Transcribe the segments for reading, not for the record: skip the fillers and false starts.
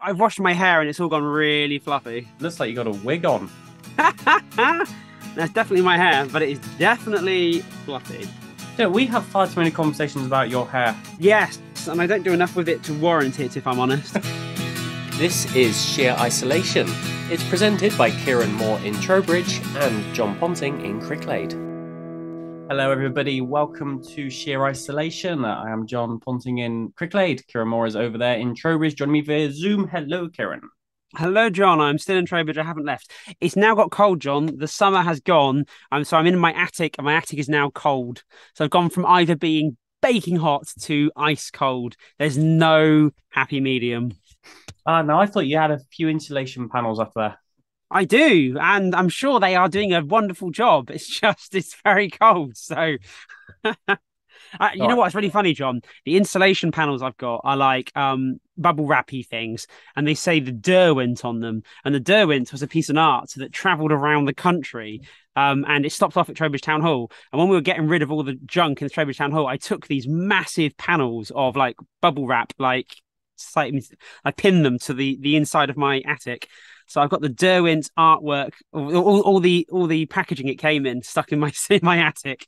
I've washed my hair and it's all gone really fluffy. Looks like you got a wig on. That's definitely my hair, but it is definitely fluffy. Yeah, we have far too many conversations about your hair. Yes, and I don't do enough with it to warrant it, if I'm honest. This is Sheer Isolation. It's presented by Kieran Moore in Trowbridge and John Ponting in Cricklade. Hello, everybody. Welcome to Sheer Isolation. I am John Ponting in Cricklade. Kieran Moore is over there in Trowbridge, joining me via Zoom. Hello, Kieran. Hello, John. I'm still in Trowbridge. I haven't left. It's now got cold, John. The summer has gone. So I'm in my attic, and my attic is now cold. So I've gone from either being baking hot to ice cold. There's no happy medium. No, I thought you had a few insulation panels up there. I do, and I'm sure they are doing a wonderful job. It's very cold. So, you know what's really funny, John? The insulation panels I've got are like bubble wrappy things, and they say the Derwent on them. And the Derwent was a piece of art that travelled around the country, and it stopped off at Trowbridge Town Hall. And when we were getting rid of all the junk in the Trowbridge Town Hall, I took these massive panels of like bubble wrap, I pinned them to the inside of my attic. So I've got the Derwent artwork, all the packaging it came in, stuck in my attic.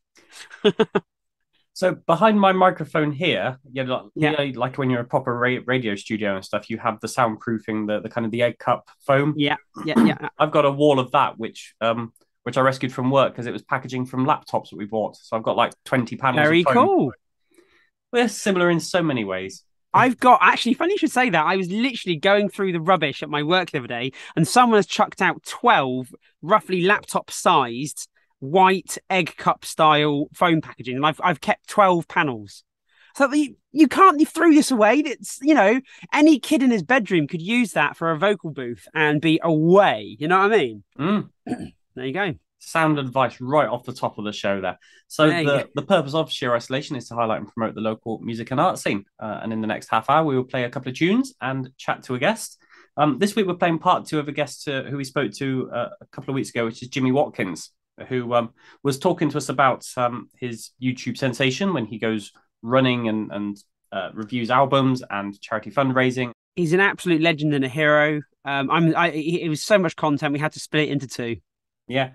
So behind my microphone here, like when you're in a proper radio studio and stuff, you have the soundproofing, the kind of the egg cup foam. Yeah. I've got a wall of that, which I rescued from work because it was packaging from laptops that we bought. So I've got like 20 panels. Very of foam. Cool. We're similar in so many ways. I've got, actually, funny you should say that. I was literally going through the rubbish at my work the other day, and someone has chucked out 12 roughly laptop-sized white egg cup style foam packaging, and I've kept 12 panels. So you throw this away. It's, any kid in his bedroom could use that for a vocal booth and be away. You know what I mean? There you go. Sound advice right off the top of the show there. So the purpose of Sheer Isolation is to highlight and promote the local music and art scene. And in the next half hour, we will play a couple of tunes and chat to a guest. This week, we're playing part two of a guest who we spoke to a couple of weeks ago, which is Jimmy Watkins, who was talking to us about his YouTube sensation when he goes running and reviews albums and charity fundraising. He's an absolute legend and a hero. It was so much content, we had to split it into two. Yeah.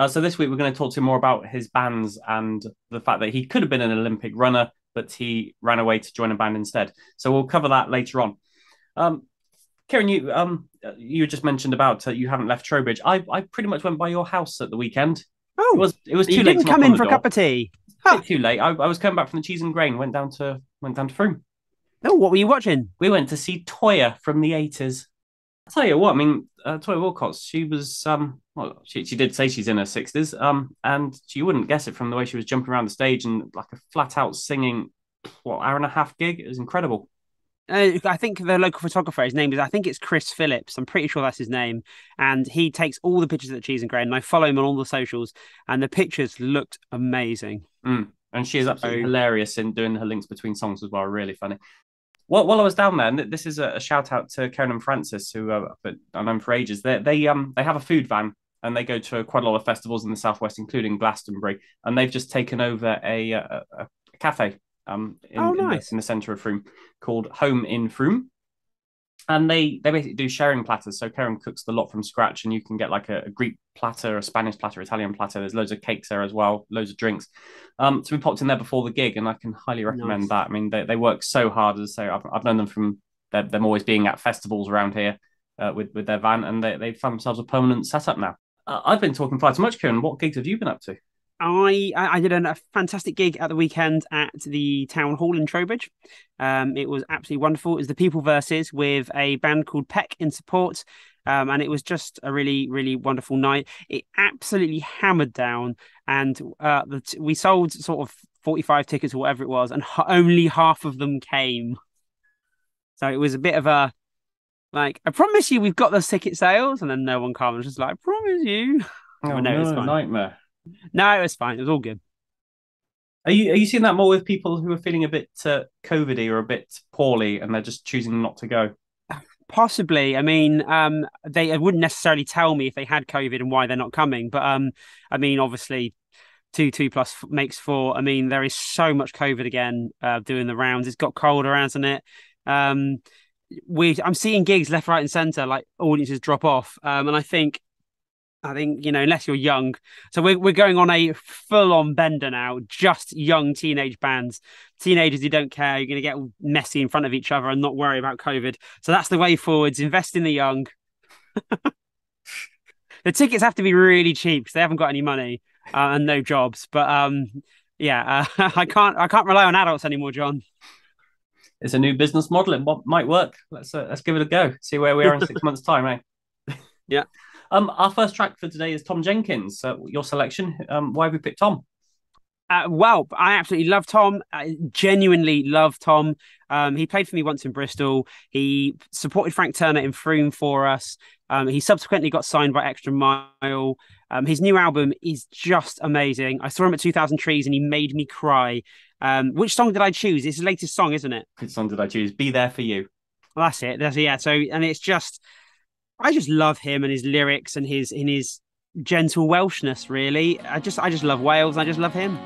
So this week we're going to talk to him more about his bands and the fact that he could have been an Olympic runner, but he ran away to join a band instead. So we'll cover that later on. Kieran, you just mentioned about you haven't left Trowbridge. I pretty much went by your house at the weekend. Oh, it was too you late. Didn't come in for a cup of tea. Huh. Too late. I was coming back from the Cheese and Grain. Went down to Frome. Oh, what were you watching? We went to see Toyah from the 80s. I'll tell you what, I mean, Toyah Wilcox, she was, she did say she's in her 60s, and you wouldn't guess it from the way she was jumping around the stage and like a flat out singing, hour and a half gig. It was incredible. I think the local photographer, his name is, I think it's Chris Phillips. I'm pretty sure that's his name. And he takes all the pictures of the Cheese and Grain, and I follow him on all the socials, and the pictures looked amazing. And she is absolutely hilarious in doing her links between songs as well. Really funny. While I was down there, and this is a shout out to Kieran and Francis, who I've known for ages. They have a food van, and they go to quite a lot of festivals in the southwest, including Glastonbury. And they've just taken over a cafe in the centre of Frome called Home in Frome. And they basically do sharing platters. So Kieran cooks the lot from scratch, and you can get like a Greek platter, a Spanish platter, Italian platter. There's loads of cakes there as well, loads of drinks. So we popped in there before the gig, and I can highly recommend that. I mean, they work so hard. As I say, I've known them from them always being at festivals around here with their van, and they found themselves a permanent setup now. I've been talking far too much, Kieran. What gigs have you been up to? I did a fantastic gig at the weekend at the Town Hall in Trowbridge. It was absolutely wonderful. It was the People Versus with a band called Peck in support. And it was just a really, really wonderful night. It absolutely hammered down, and we sold sort of 45 tickets or whatever it was, and only half of them came. So it was a bit of a, like, I promise you we've got those ticket sales, and then no one came. I was just like, I promise you. Oh, no, it's a nightmare. No, it was fine. It was all good. Are you seeing that more with people who are feeling a bit COVID-y or a bit poorly, and they're just choosing not to go? Possibly. I mean, they wouldn't necessarily tell me if they had COVID and why they're not coming. But I mean, obviously, 2 plus makes 4. I mean, there is so much COVID again doing the rounds. It's got colder, hasn't it? I'm seeing gigs left, right, and centre, like audiences drop off. And I think unless you're young, so we're going on a full-on bender now. Just young teenage bands, teenagers who don't care. You're going to get messy in front of each other and not worry about COVID. So that's the way forwards. Invest in the young. The tickets have to be really cheap because they haven't got any money and no jobs. But I can't rely on adults anymore, John. It's a new business model. It might work. Let's give it a go. See where we are in 6 months' time, eh? Yeah. Our first track for today is Tom Jenkins. Your selection. Why have we picked Tom? Well, I absolutely love Tom. I genuinely love Tom. He played for me once in Bristol. He supported Frank Turner in Froome for us. He subsequently got signed by Extra Mile. His new album is just amazing. I saw him at 2000 Trees and he made me cry. Which song did I choose? It's his latest song, isn't it? Which song did I choose? Be There For You. Well, that's it. Yeah. So, and it's just, I just love him and his lyrics and his gentle Welshness. Really, I just love Wales. I just love him.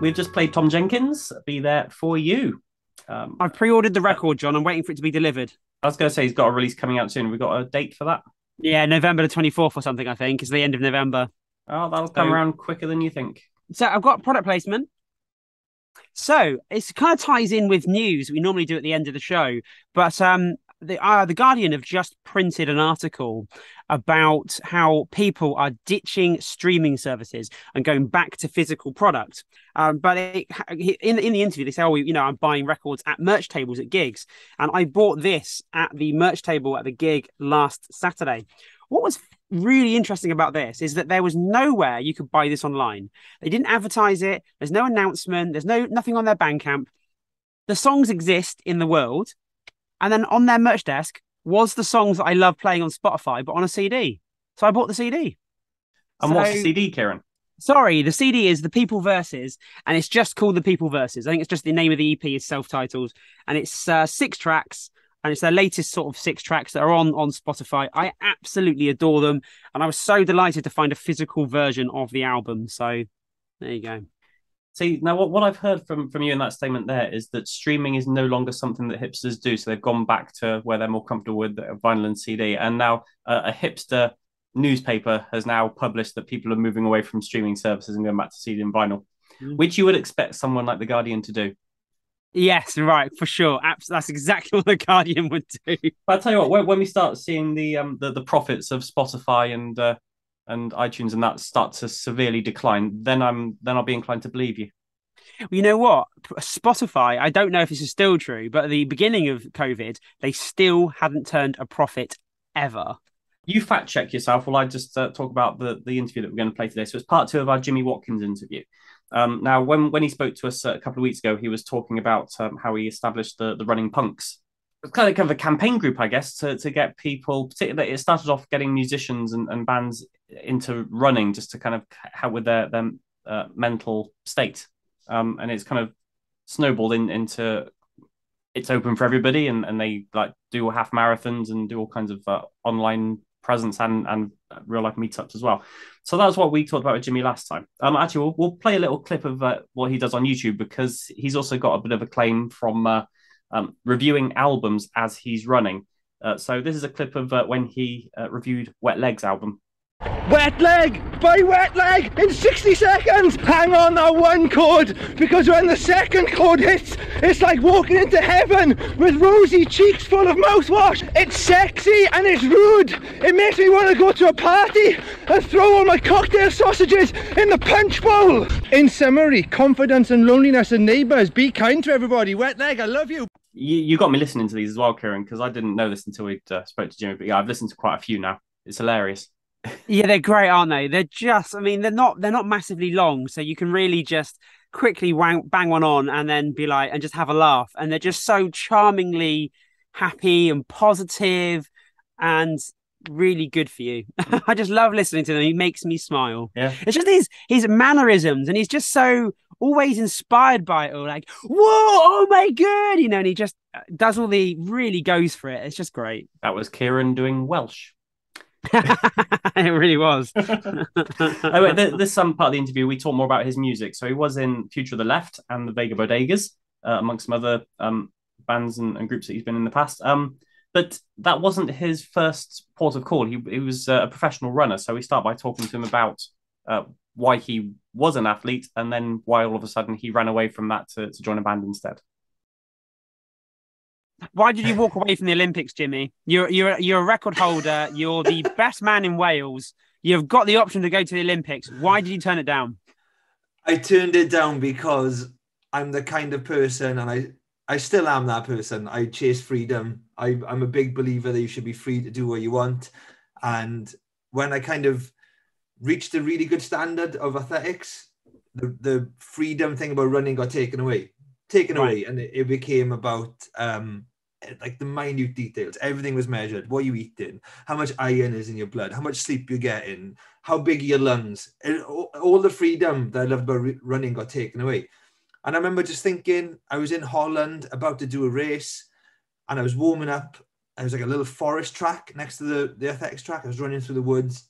We've just played Tom Jenkins, Be There For You. I've pre-ordered the record, John. I'm waiting for it to be delivered. I was going to say he's got a release coming out soon. Have we got a date for that? Yeah, November the 24th or something, I think. It's the end of November. Oh, that'll come around quicker than you think. So I've got product placement. So it kind of ties in with news we normally do at the end of the show, but the Guardian have just printed an article about how people are ditching streaming services and going back to physical product. But in the interview, they say, "Oh, I'm buying records at merch tables at gigs, and I bought this at the merch table at the gig last Saturday." What was really interesting about this is that there was nowhere you could buy this online. They didn't advertise it. There's no announcement. There's nothing on their Bandcamp. The songs exist in the world, and then on their merch desk was the songs that I love playing on Spotify, but on a CD. So I bought the CD. And what's the CD, Kieran? Sorry, the CD is The People Verses, and it's just called The People Verses. I think it's just the name of the EP is self-titled, and it's 6 tracks. And it's their latest sort of 6 tracks that are on Spotify. I absolutely adore them. And I was so delighted to find a physical version of the album. So there you go. See, now what I've heard from you in that statement there is that streaming is no longer something that hipsters do. So they've gone back to where they're more comfortable with vinyl and CD. And now a hipster newspaper has now published that people are moving away from streaming services and going back to CD and vinyl, which you would expect someone like The Guardian to do. Yes, right, for sure. That's exactly what The Guardian would do. But I'll tell you what, when we start seeing the profits of Spotify and iTunes and that start to severely decline, then I'll be inclined to believe you. Well, you know what? Spotify, I don't know if this is still true, but at the beginning of COVID, they still hadn't turned a profit ever. You fact check yourself while I just talk about the interview that we're going to play today. So it's part 2 of our Jimmy Watkins interview. Now, when he spoke to us a couple of weeks ago, he was talking about how he established the Running Punks. It's kind of a campaign group, I guess, to get people, particularly it started off getting musicians and bands into running just to kind of help with their mental state. And it's kind of snowballed into it's open for everybody and they like do half marathons and do all kinds of online presence and real life meetups as well. So that's what we talked about with Jimmy last time. Actually, we'll play a little clip of what he does on YouTube because he's also got a bit of a claim from reviewing albums as he's running. So this is a clip of when he reviewed Wet Leg's album. Wet Leg! Buy Wet Leg in 60 seconds! Hang on that one chord, because when the second chord hits, it's like walking into heaven with rosy cheeks full of mouthwash. It's sexy and it's rude. It makes me want to go to a party and throw all my cocktail sausages in the punch bowl. In summary, confidence and loneliness and neighbours. Be kind to everybody. Wet Leg, I love you. You got me listening to these as well, Kieran, because I didn't know this until we spoke to Jimmy. But yeah, I've listened to quite a few now. It's hilarious. Yeah, they're great, aren't they? They're just, I mean, they're not massively long, so you can really just quickly bang one on and then be like, and just have a laugh. And they're just so charmingly happy and positive and really good for you. I just love listening to them. He makes me smile. Yeah. It's just his mannerisms, and he's just so always inspired by it all. Like, whoa, oh my God, and he just does really goes for it. It's just great. That was Kieran doing Welsh. It really was. This part of the interview, we talk more about his music. So he was in Future of the Left and the Vega Bodegas, amongst some other bands and groups that he's been in the past. But that wasn't his first port of call. He was a professional runner. So we start by talking to him about why he was an athlete and then why all of a sudden he ran away from that to join a band instead. Why did you walk away from the Olympics, Jimmy? You're a record holder. You're the best man in Wales. You've got the option to go to the Olympics. Why did you turn it down? I turned it down because I'm the kind of person, and I still am that person. I chase freedom. I'm a big believer that you should be free to do what you want. And when I kind of reached a really good standard of athletics, the freedom thing about running got taken away, and it became about like the minute details. Everything was measured: what you eating, how much iron is in your blood, how much sleep you're getting, how big are your lungs. All the freedom that I loved about running got taken away. And I remember just thinking, I was in Holland about to do a race, and I was warming up. There was like a little forest track next to the athletics track. I was running through the woods,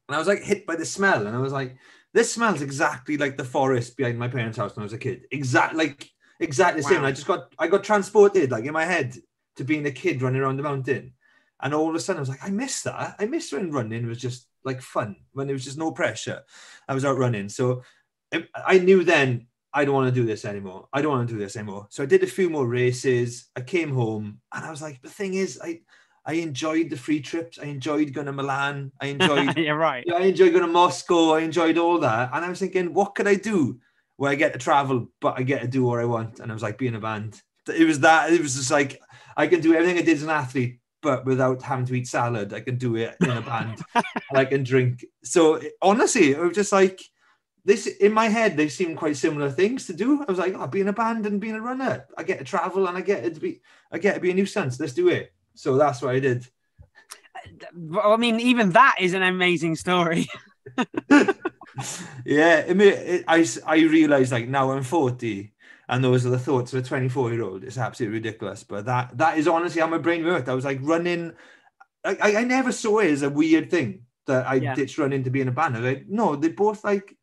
and I was like hit by the smell, and I was like, this smells exactly like the forest behind my parents' house when I was a kid. Exactly the same. Wow. I got transported like in my head to being a kid running around the mountain. And all of a sudden I was like, I miss that. I miss when running was just like fun, when there was just no pressure. I was out running. So I knew then I don't want to do this anymore. I don't want to do this anymore. So I did a few more races. I came home and I was like, the thing is, I enjoyed the free trips. I enjoyed going to Milan. I enjoyed, yeah, right. I enjoyed going to Moscow. I enjoyed all that. And I was thinking, what could I do where I get to travel, but I get to do what I want? And I was like, be in a band. It was just like, I can do everything I did as an athlete, but without having to eat salad. I can do it in a band. And I can drink. So honestly, it was just like, this in my head, they seemed quite similar things to do. I was like, oh, being a band and being a runner. I get to travel and I get to be a nuisance. Let's do it. So that's what I did. I mean, even that is an amazing story. Yeah, I mean, I realized like now I'm 40 and those are the thoughts of a 24-year-old. It's absolutely ridiculous. But that is honestly how my brain worked. I was like running. I never saw it as a weird thing that I ditched running to be in a band. I was like, no, they're both like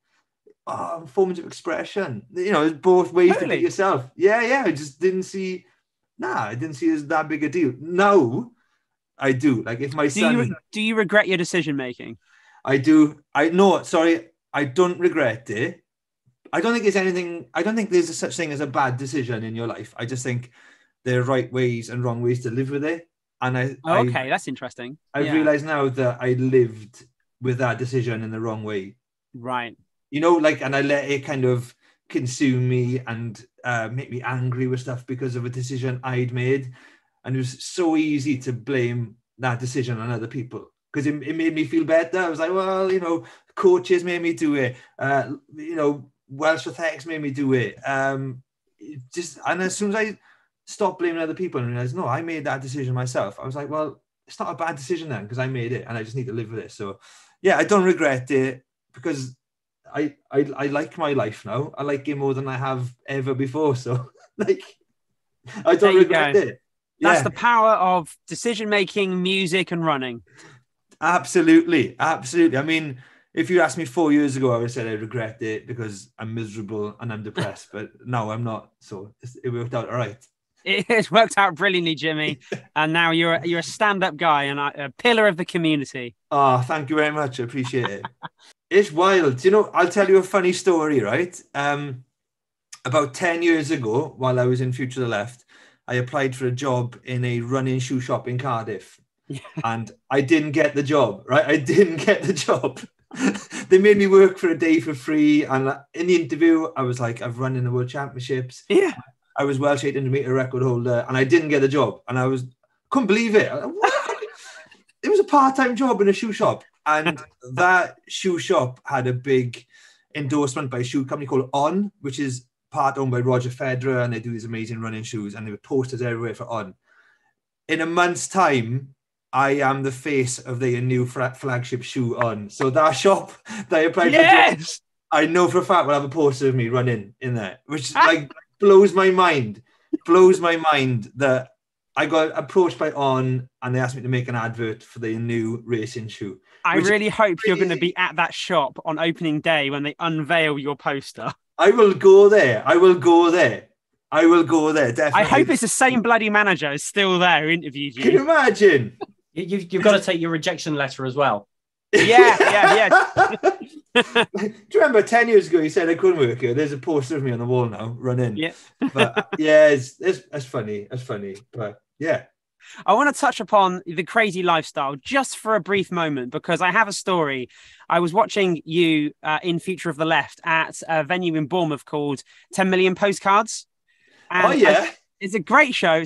forms of expression. You know, both ways to be yourself. Yeah. I just didn't see. I didn't see it as that big a deal. No, I do. Like if my son. Do you regret your decision making? I do. I don't regret it. I don't think there's a such thing as a bad decision in your life. I just think there are right ways and wrong ways to live with it. And that's interesting. I've realized now that I lived with that decision in the wrong way. Right. You know, like, and I let it kind of consume me and make me angry with stuff because of a decision I'd made. And it was so easy to blame that decision on other people because it made me feel better. I was like, well, you know, coaches made me do it. You know, Welsh athletics made me do it. And as soon as I stopped blaming other people and realized, no, I made that decision myself, I was like, well, it's not a bad decision then because I made it and I just need to live with it. So yeah, I don't regret it because I like my life now. I like it more than I have ever before. So like, I don't regret it. That's the power of decision making, music, and running. Absolutely. I mean, if you asked me 4 years ago, I would have said I regret it because I'm miserable and I'm depressed. But no, I'm not. So it worked out all right. It has worked out brilliantly, Jimmy. And now you're a stand-up guy and a pillar of the community. Oh, thank you very much. I appreciate it. It's wild. You know, I'll tell you a funny story, right? About 10 years ago, while I was in Future to the Left, I applied for a job in a running shoe shop in Cardiff. Yeah. And I didn't get the job, right? I didn't get the job. They made me work for a day for free. And in the interview, I was like, I've run in the World Championships. Yeah. I was Welsh 800-meter record holder and I didn't get the job. And couldn't believe it. It was a part-time job in a shoe shop. And that shoe shop had a big endorsement by a shoe company called On, which is part owned by Roger Federer. And they do these amazing running shoes. And there were posters everywhere for On. In a month's time, I am the face of their new flagship shoe On. So that shop that I applied for, I know for a fact will have a poster of me running in there, which like blows my mind that I got approached by On and they asked me to make an advert for their new racing shoe. I really hope you're going to be at that shop on opening day when they unveil your poster. I will go there, definitely. I hope it's the same bloody manager is still there who interviewed you. Can you imagine? You've got to take your rejection letter as well. Yeah. Do you remember 10 years ago you said I couldn't work here? There's a poster of me on the wall now, running. Yeah. But yeah, it's funny. But yeah. I want to touch upon the crazy lifestyle just for a brief moment because I have a story. I was watching you in Future of the Left at a venue in Bournemouth called 10 Million Postcards. And it's a great show.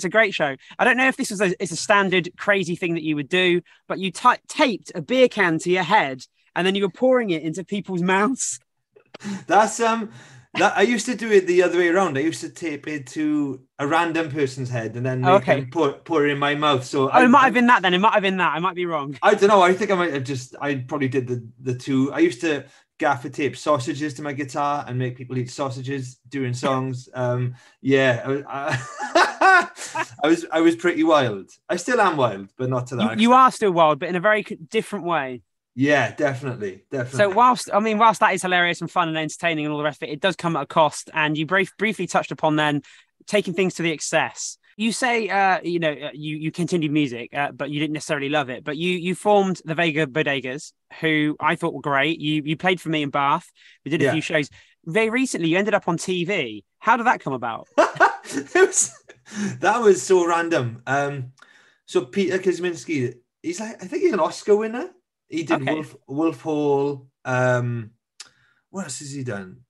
I don't know if this is it's a standard crazy thing that you would do, but you taped a beer can to your head and then you were pouring it into people's mouths. That's I used to do it the other way around. I used to tape it to a random person's head and then pour it in my mouth. So it might have been that then. It might have been that. I might be wrong. I don't know. I think I probably did the two. I used to gaffer tape sausages to my guitar and make people eat sausages during songs. I was pretty wild. I still am wild, but not to that. You are still wild, but in a very different way. Yeah, definitely. So whilst that is hilarious and fun and entertaining and all the rest of it, it does come at a cost. And you briefly touched upon then taking things to the excess. You say, you continued music, but you didn't necessarily love it. But you formed the Vega Bodegas, who I thought were great. You played for me in Bath. We did a few shows. Very recently, you ended up on TV. How did that come about? That was so random. So Peter Kosminski, I think he's an Oscar winner. He did Wolf Hall. What else has he done?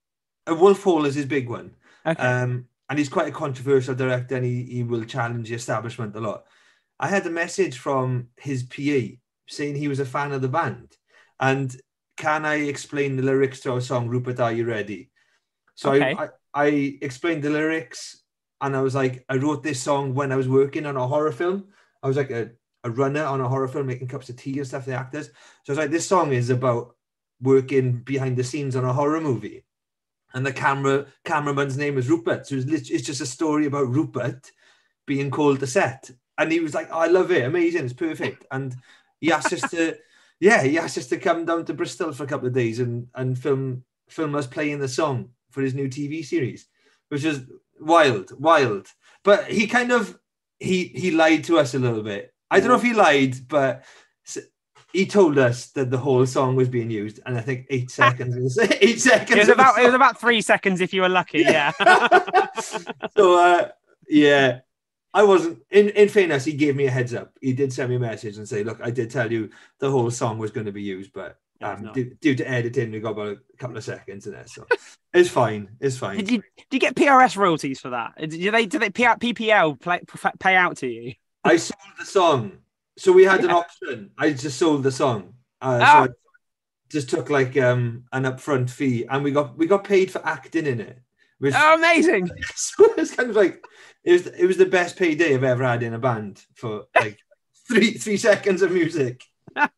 Wolf Hall is his big one. Okay. And he's quite a controversial director, and he will challenge the establishment a lot. I had a message from his PA saying he was a fan of the band. And can I explain the lyrics to our song, Rupert, Are You Ready? So I explained the lyrics, and I was like, I wrote this song when I was working on a horror film. I was like a runner on a horror film, making cups of tea and stuff for the actors. So I was like, this song is about working behind the scenes on a horror movie. And the cameraman's name is Rupert. So it's just a story about Rupert being called to set. And he was like, oh, I love it. Amazing. It's perfect. And he asked us to come down to Bristol for a couple of days and film us playing the song for his new TV series, which is wild. But he kind of, he lied to us a little bit. I don't know if he lied, but he told us that the whole song was being used, and I think 8 seconds. 8 seconds. It was about 3 seconds if you were lucky. Yeah. So I wasn't. In fairness, he gave me a heads up. He did send me a message and say, "Look, I did tell you the whole song was going to be used, but due to editing, we got about a couple of seconds in there, so it's fine. It's fine." Did you get PRS royalties for that? Did they PPL pay out to you? I sold the song. So we had an option. I just sold the song. So I just took like an upfront fee, and we got paid for acting in it. Which, amazing! So it's kind of like it was the best payday I've ever had in a band for like three seconds of music. Well,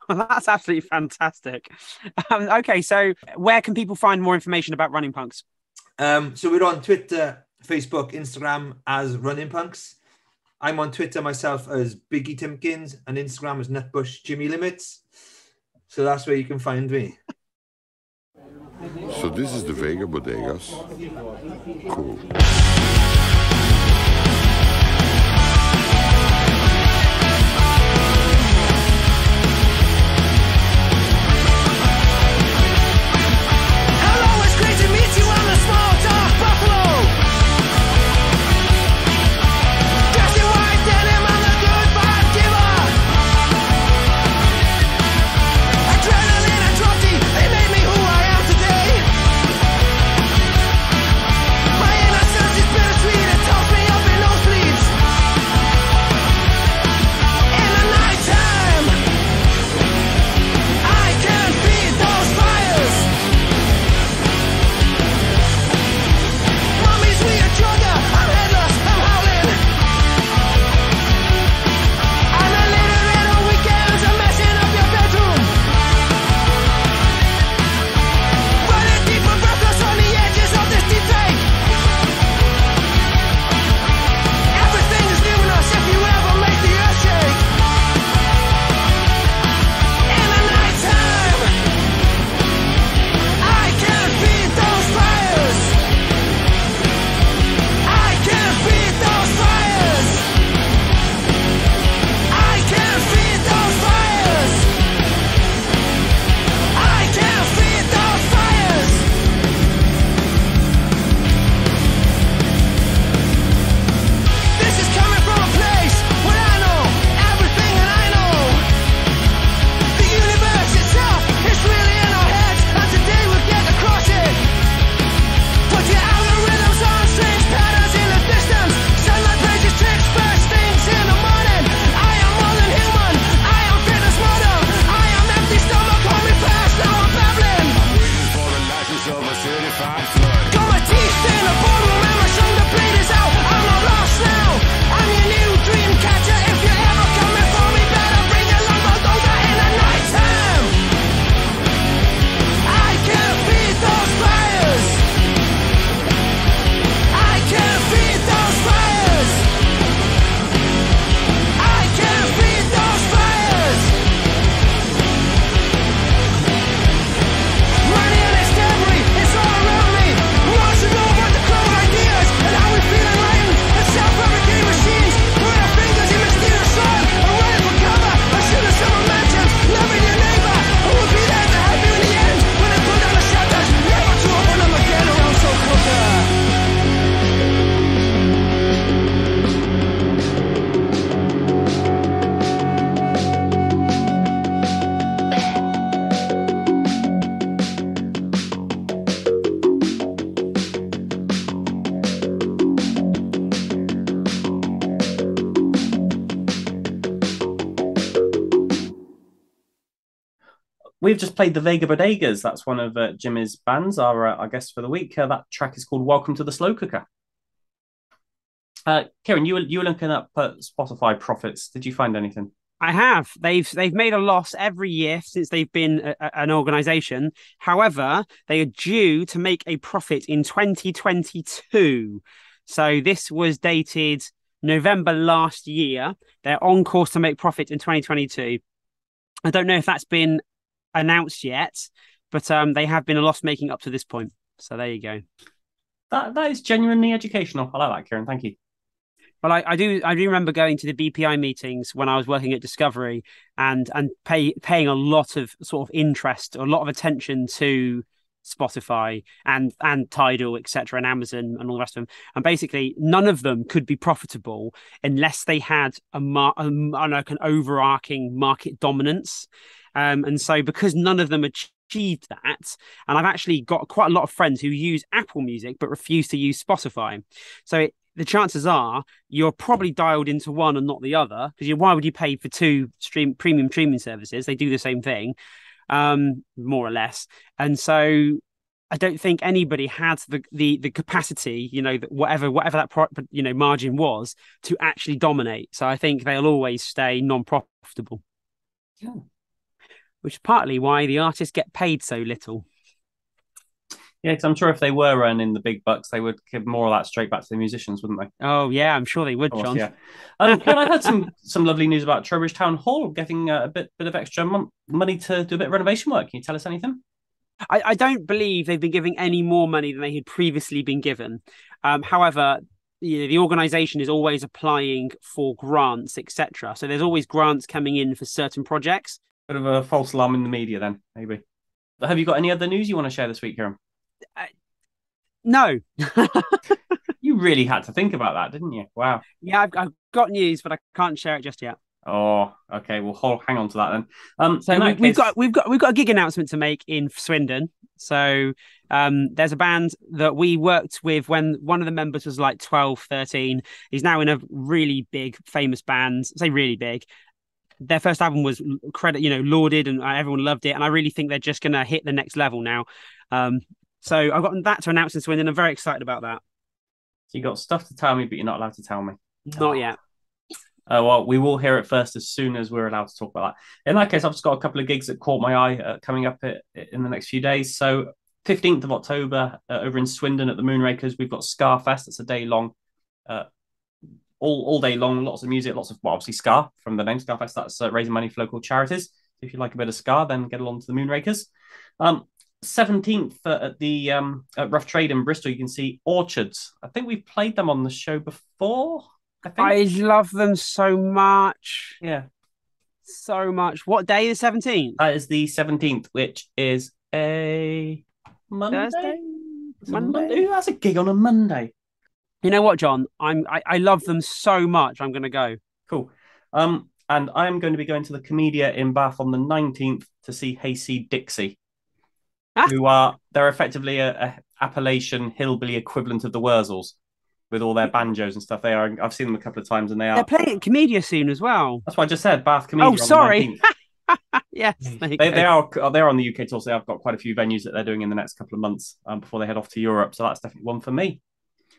that's absolutely fantastic. Okay, so where can people find more information about Running Punks? So we're on Twitter, Facebook, Instagram as Running Punks. I'm on Twitter myself as Biggie Timkins, and Instagram as Nutbush Jimmy Limits. So that's where you can find me. So this is the Vega Bodegas. Cool. Hello, it's great to meet you on the small dark Buffalo. Money and its debris, it's all around me. We've just played the Vega Bodegas. That's one of Jimmy's bands, our guest for the week. That track is called Welcome to the Slow Cooker. Kieran, you were looking up Spotify profits. Did you find anything? I have. They've made a loss every year since they've been an organization. However, they are due to make a profit in 2022. So this was dated November last year. They're on course to make profit in 2022. I don't know if that's been announced yet, but they have been a loss making up to this point. So there you go. That is genuinely educational. I like that, Kieran. Thank you. But I do remember going to the BPI meetings when I was working at Discovery and paying a lot of sort of interest, a lot of attention to Spotify and Tidal, etc., and Amazon and all the rest of them. And basically, none of them could be profitable unless they had an overarching market dominance. And so because none of them achieved that, and I've actually got quite a lot of friends who use Apple Music but refuse to use Spotify. So the chances are you're probably dialed into one and not the other, because why would you pay for two premium streaming services? They do the same thing, more or less. And so I don't think anybody had the capacity, whatever that margin was, to actually dominate. So I think they'll always stay non-profitable. Yeah. Which is partly why the artists get paid so little. Yeah, because I'm sure if they were earning the big bucks, they would give more of that straight back to the musicians, wouldn't they? Oh, yeah, I'm sure they would, course, John. Yeah. Kieran, I've heard some lovely news about Trowbridge Town Hall getting a bit of extra money to do a bit of renovation work. Can you tell us anything? I don't believe they've been giving any more money than they had previously been given. However, the organisation is always applying for grants, etc. So there's always grants coming in for certain projects. Bit of a false alarm in the media then, maybe. But have you got any other news you want to share this week, Kieran? No. You really had to think about that, didn't you? Wow. Yeah, I've got news, but I can't share it just yet. Oh, okay. Well, hang on to that then. So we've got a gig announcement to make in Swindon. So there's a band that we worked with when one of the members was like 12, 13. He's now in a really big, famous band. I say really big. Their first album was lauded, and everyone loved it. And I really think they're just going to hit the next level now. So I've got that to announce in Swindon. I'm very excited about that. So you got stuff to tell me, but you're not allowed to tell me. Not yet. Well, we will hear it first as soon as we're allowed to talk about that. In that case, I've just got a couple of gigs that caught my eye coming up in the next few days. So 15th of October over in Swindon at the Moonrakers, we've got Scarfest. It's a day long, all day long, lots of music, lots of, obviously Scar from the name Scarfest. That's raising money for local charities. If you like a bit of Scar, then get along to the Moonrakers. 17th at the at Rough Trade in Bristol, you can see Orchards. I think we've played them on the show before. I love them so much. Yeah. So much. What day is the 17th? That is the 17th, which is a Monday. Thursday? Monday? Who has a gig on a Monday? You know what, John? I love them so much. I'm going to go. Cool. And I'm going to be going to the Comedia in Bath on the 19th to see Hayseed Dixie. They're effectively a Appalachian hillbilly equivalent of the Wurzels with all their banjos and stuff. I've seen them a couple of times, and they're playing at Comedia soon as well. That's what I just said. Bath Comedia. Oh, sorry. Yes, they are on the UK tour, so they've got quite a few venues that they're doing in the next couple of months before they head off to Europe. So that's definitely one for me.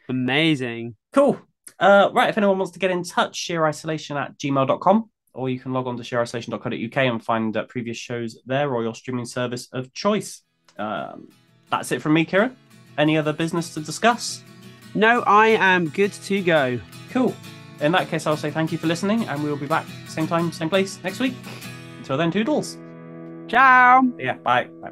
Amazing. Cool. Right, if anyone wants to get in touch, sheerisolation@gmail.com, or you can log on to sheerisolation.co.uk and find previous shows there, or your streaming service of choice. That's it from me, Kieran. Any other business to discuss? No, I am good to go. Cool. In that case, I'll say thank you for listening, and we'll be back same time, same place next week. Until then, toodles. Ciao. Yeah, bye. Bye.